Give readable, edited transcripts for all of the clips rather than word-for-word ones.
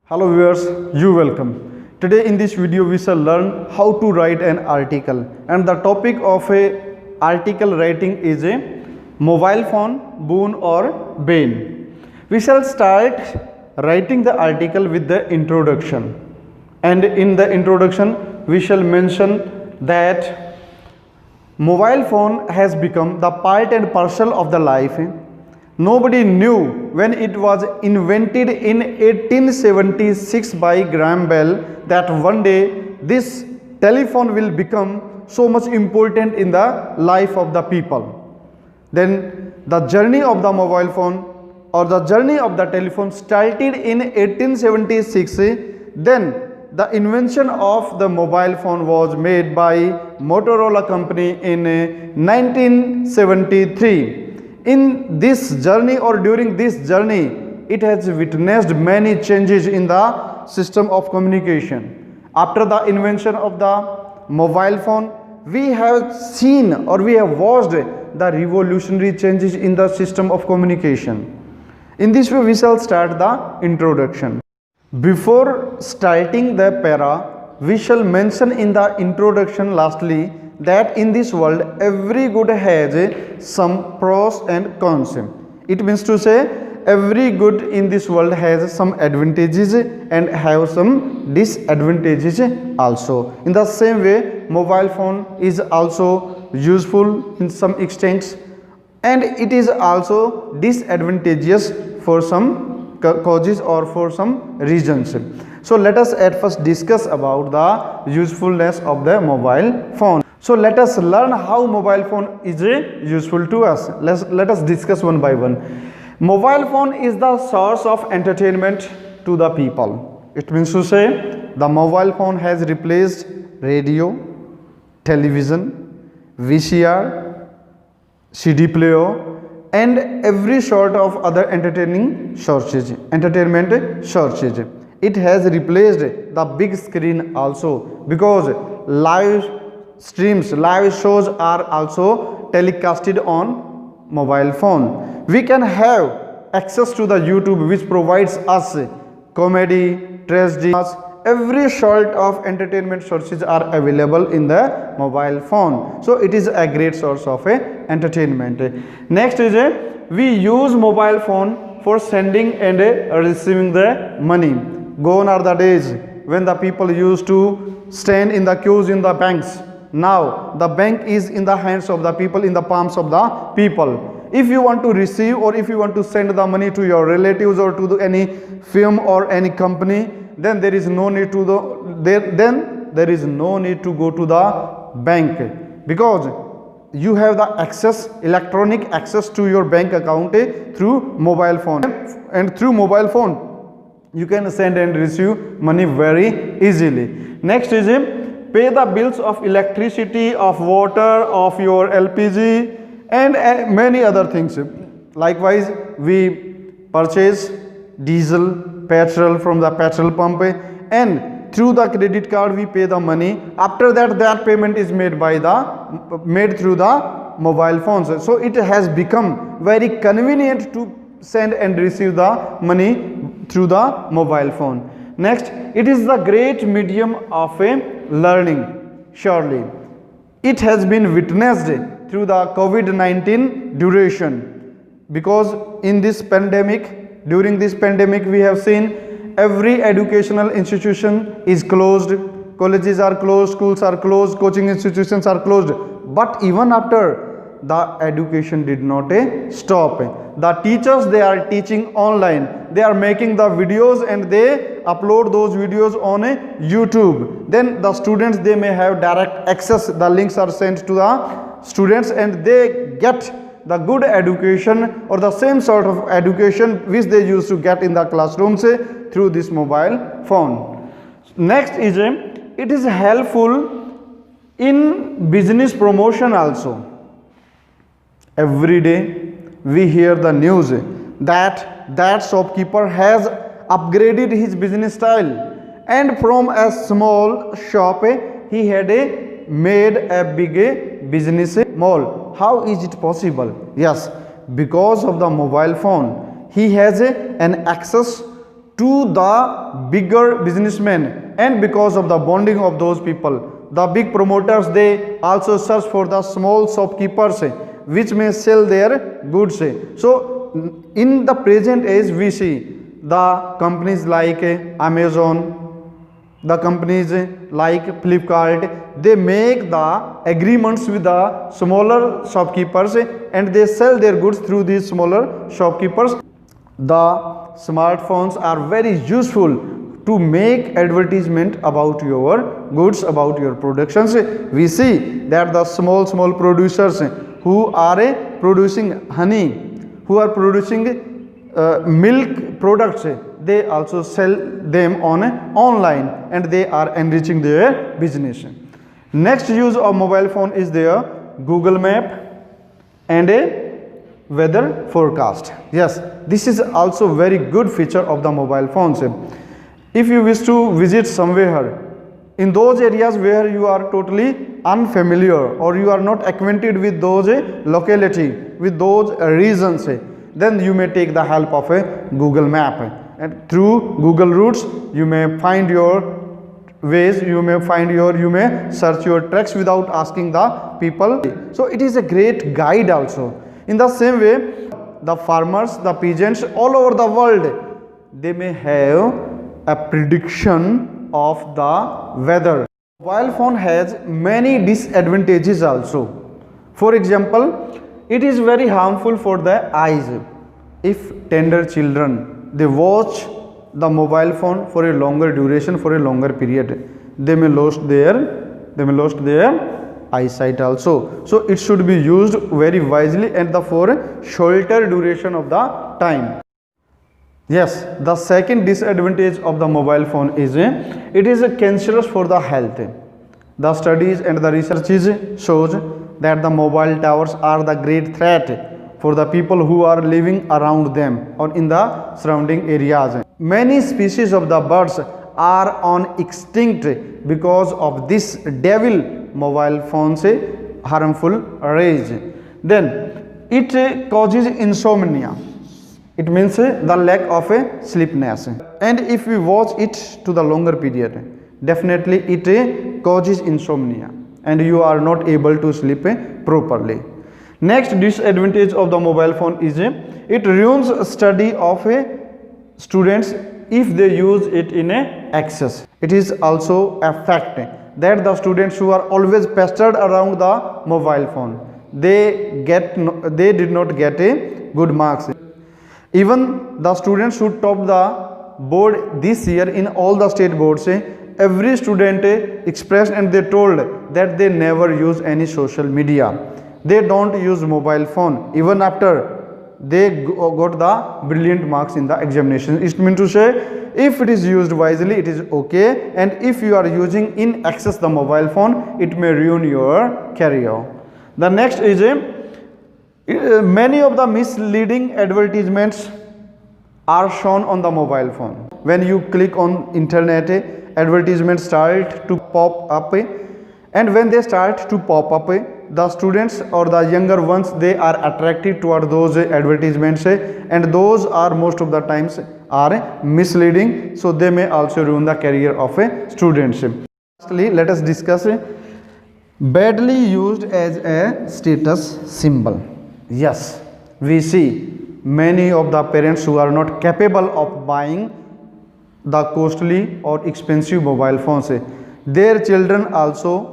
Hello viewers, you welcome. Today in this video we shall learn how to write an article, and the topic of a article writing is a mobile phone boon or bane. We shall start writing the article with the introduction, and in the introduction we shall mention that mobile phone has become the part and parcel of the life. Nobody knew when it was invented in 1876 by Graham Bell that one day this telephone will become so much important in the life of the people. Then the journey of the mobile phone or the journey of the telephone started in 1876. Then the invention of the mobile phone was made by Motorola company in 1973. In this journey or during this journey, it has witnessed many changes in the system of communication. After the invention of the mobile phone, we have seen or we have watched the revolutionary changes in the system of communication. In this way, we shall start the introduction. Before starting the para, we shall mention in the introduction lastly that in this world every good has some pros and cons. It means to say every good in this world has some advantages and have some disadvantages also. In the same way, mobile phone is also useful in some extents, and it is also disadvantageous for some causes or for some reasons. So let us at first discuss about the usefulness of the mobile phone. So let us learn how mobile phone is useful to us. Let us discuss one by one. Mobile phone is the source of entertainment to the people. It means to say the mobile phone has replaced radio, television, VCR, CD player, and every sort of other entertainment sources. It has replaced the big screen also, because live shows are also telecasted on mobile phone. We can have access to the YouTube, which provides us comedy, tragedy, every sort of entertainment sources are available in the mobile phone. So it is a great source of entertainment. Next is we use mobile phone for sending and receiving the money. Gone are the days when the people used to stand in the queues in the banks. Now the bank is in the hands of the people, in the palms of the people. If you want to receive or if you want to send the money to your relatives or to any firm or any company, then there is no need to there is no need to go to the bank, because you have the access, electronic access to your bank account through mobile phone, and through mobile phone you can send and receive money very easily. Next is pay the bills of electricity, of water, of your LPG, and many other things. Likewise, we purchase diesel, petrol from the petrol pump, and through the credit card we pay the money. After that, that payment is made through the mobile phones. So it has become very convenient to send and receive the money through the mobile phone. Next, it is the great medium of learning. Surely it has been witnessed through the COVID-19 duration, because during this pandemic we have seen every educational institution is closed, colleges are closed, schools are closed, coaching institutions are closed. But even after, the education did not stop. The teachers, they are teaching online, they are making the videos and they upload those videos on YouTube. Then the students, they may have direct access, the links are sent to the students and they get the good education or the same sort of education which they used to get in the classrooms through this mobile phone. Next is it is helpful in business promotion also. Every day we hear the news that shopkeeper has upgraded his business style, and from a small shop he had made a big business mall. How is it possible? Yes, because of the mobile phone. He has an access to the bigger businessmen, and because of the bonding of those people, the big promoters, they also search for the small shopkeepers which may sell their goods. So in the present age we see the companies like Amazon, the companies like Flipkart, they make the agreements with the smaller shopkeepers and they sell their goods through these smaller shopkeepers. The smartphones are very useful to make advertisement about your goods, about your productions. We see that the small producers who are producing honey, who are producing milk products, they also sell them on online and they are enriching their business. Next use of mobile phone is their Google Map and a weather forecast. Yes, this is also very good feature of the mobile phones. If you wish to visit somewhere in those areas where you are totally unfamiliar or you are not acquainted with those locality, with those regions, then you may take the help of a Google Map, and through Google routes you may find your ways, you may search your tracks without asking the people. So it is a great guide also. In the same way, the farmers, the peasants all over the world, they may have a prediction of the weather. Mobile phone has many disadvantages also. For example, it is very harmful for the eyes. If tender children, they watch the mobile phone for a longer duration, for a longer period, they may lose their eyesight also. So it should be used very wisely and for a shorter duration of the time. Yes, the second disadvantage of the mobile phone is it is cancerous for the health. The studies and the research shows that the mobile towers are the great threat for the people who are living around them or in the surrounding areas. Many species of the birds are on extinct because of this devil mobile phone's harmful rays. Then it causes insomnia. It means the lack of sleepiness. And if we watch it to the longer period, definitely it causes insomnia and you are not able to sleep properly. Next disadvantage of the mobile phone is it ruins study of students if they use it in excess. It is also a fact that the students who are always pestered around the mobile phone, they did not get a good marks. Even the students who topped the board this year in all the state boards, every student expressed and they told that they never use any social media. They don't use mobile phone even after they got the brilliant marks in the examination. It means to say, if it is used wisely, it is okay, and if you are using in excess the mobile phone, it may ruin your career. The next is many of the misleading advertisements are shown on the mobile phone. When you click on internet, advertisements start to pop up, and when they start to pop up, the students or the younger ones, they are attracted toward those advertisements, and those are most of the times are misleading, so they may also ruin the career of a student. Lastly, let us discuss badly used as a status symbol. Yes, we see many of the parents who are not capable of buying the costly or expensive mobile phones. Their children also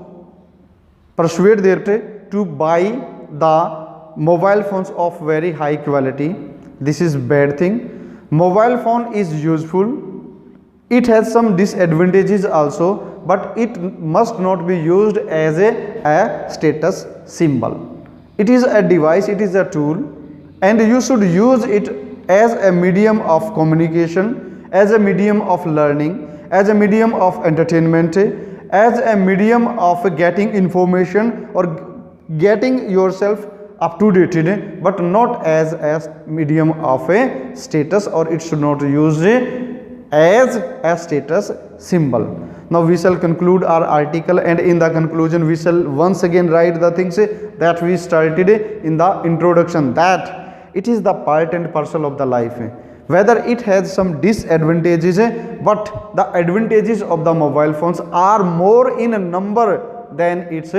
persuade their to buy the mobile phones of very high quality. This is bad thing. Mobile phone is useful. It has some disadvantages also, but it must not be used as a status symbol. It is a device, it is a tool, and you should use it as a medium of communication, as a medium of learning, as a medium of entertainment, as a medium of getting information or getting yourself up to date, but not as a medium of a status, or it should not use as a status symbol. Now we shall conclude our article, and in the conclusion we shall once again write the things that we started in the introduction, that it is the part and parcel of the life. whether it has some disadvantages, but the advantages of the mobile phones are more in number than its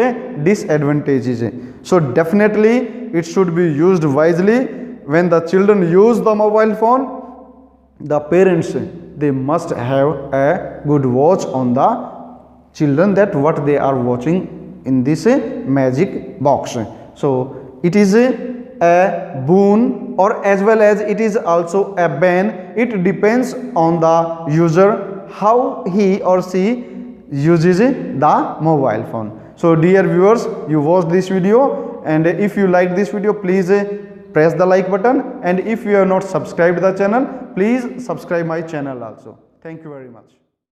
disadvantages. So definitely it should be used wisely. When the children use the mobile phone, the parents, they must have a good watch on the children, that what they are watching in this magic box. So it is a boon, or as well as it is also a ban. It depends on the user how he or she uses the mobile phone. So dear viewers, you watched this video, and if you like this video, please press the like button, and if you have not subscribed the channel, please subscribe my channel also. Thank you very much.